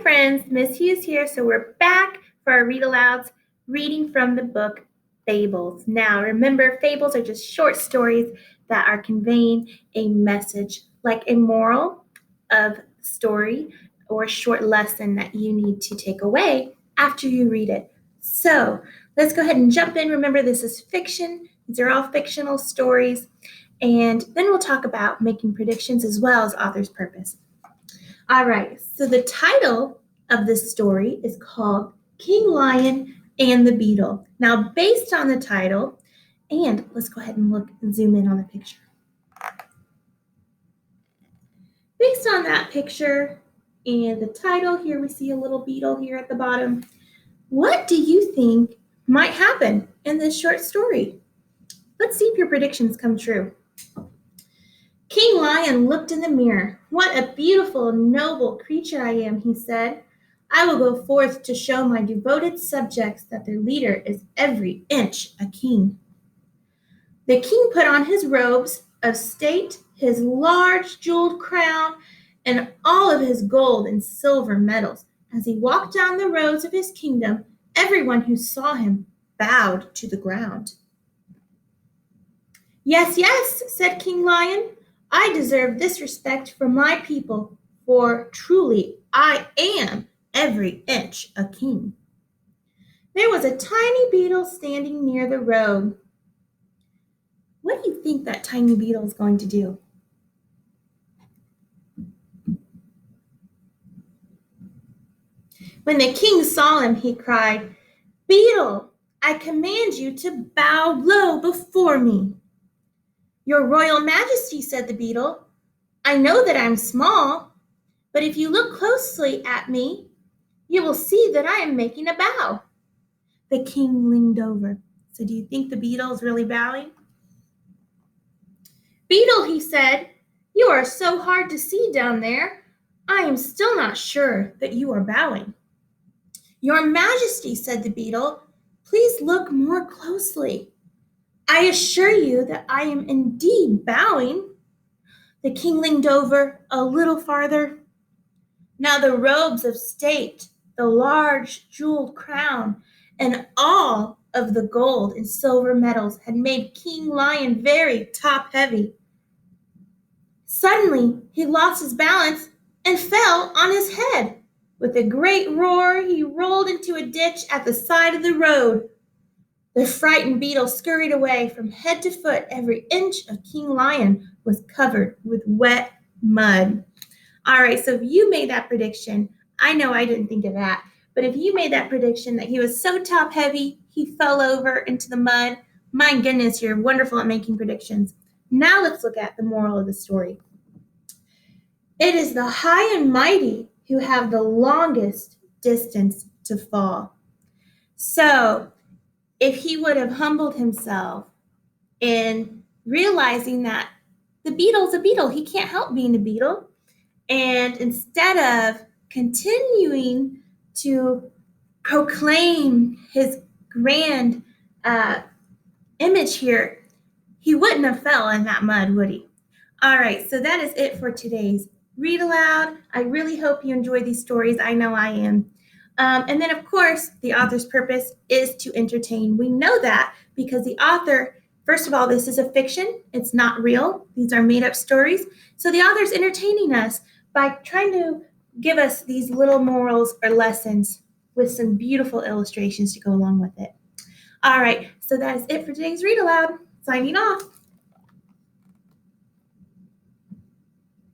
friends, Miss Hughes here. So we're back for our read alouds, reading from the book Fables. Now remember, fables are just short stories that are conveying a message, like a moral of story or a short lesson that you need to take away after you read it. So let's go ahead and jump in. Remember, this is fiction. These are all fictional stories. And then we'll talk about making predictions as well as author's purpose. All right, so the title of this story is called King Lion and the Beetle. Now, based on the title, and let's go ahead and look and zoom in on the picture. Based on that picture and the title, here we see a little beetle here at the bottom. What do you think might happen in this short story? Let's see if your predictions come true. King Lion looked in the mirror. "What a beautiful, noble creature I am," he said. "I will go forth to show my devoted subjects that their leader is every inch a king." The king put on his robes of state, his large jeweled crown, and all of his gold and silver medals. As he walked down the roads of his kingdom, everyone who saw him bowed to the ground. "Yes, yes," said King Lion. "I deserve this respect from my people, for truly I am every inch a king." There was a tiny beetle standing near the road. What do you think that tiny beetle is going to do? When the king saw him, he cried, "Beetle, I command you to bow low before me." "Your Royal Majesty," said the beetle, "I know that I'm small, but if you look closely at me, you will see that I am making a bow." The king leaned over. So do you think the beetle is really bowing? "Beetle," he said, "you are so hard to see down there. I am still not sure that you are bowing." "Your Majesty," said the beetle, "please look more closely. I assure you that I am indeed bowing." The king leaned over a little farther. Now the robes of state, the large jeweled crown, and all of the gold and silver medals had made King Lion very top-heavy. Suddenly, he lost his balance and fell on his head. With a great roar, he rolled into a ditch at the side of the road. The frightened beetle scurried away from head to foot. Every inch of King Lion was covered with wet mud. All right, so if you made that prediction, I know I didn't think of that, but if you made that prediction that he was so top heavy, he fell over into the mud, my goodness, you're wonderful at making predictions. Now let's look at the moral of the story. It is the high and mighty who have the longest distance to fall. So if he would have humbled himself in realizing that the beetle's a beetle, he can't help being a beetle, and instead of continuing to proclaim his grand image here, he wouldn't have fell in that mud, would he? All right, so that is it for today's Read Aloud. I really hope you enjoy these stories. I know I am. And then, of course, the author's purpose is to entertain. We know that because the author, first of all, this is a fiction. It's not real. These are made-up stories. So the author's entertaining us by trying to give us these little morals or lessons with some beautiful illustrations to go along with it. All right, so that is it for today's Read Aloud. Signing off.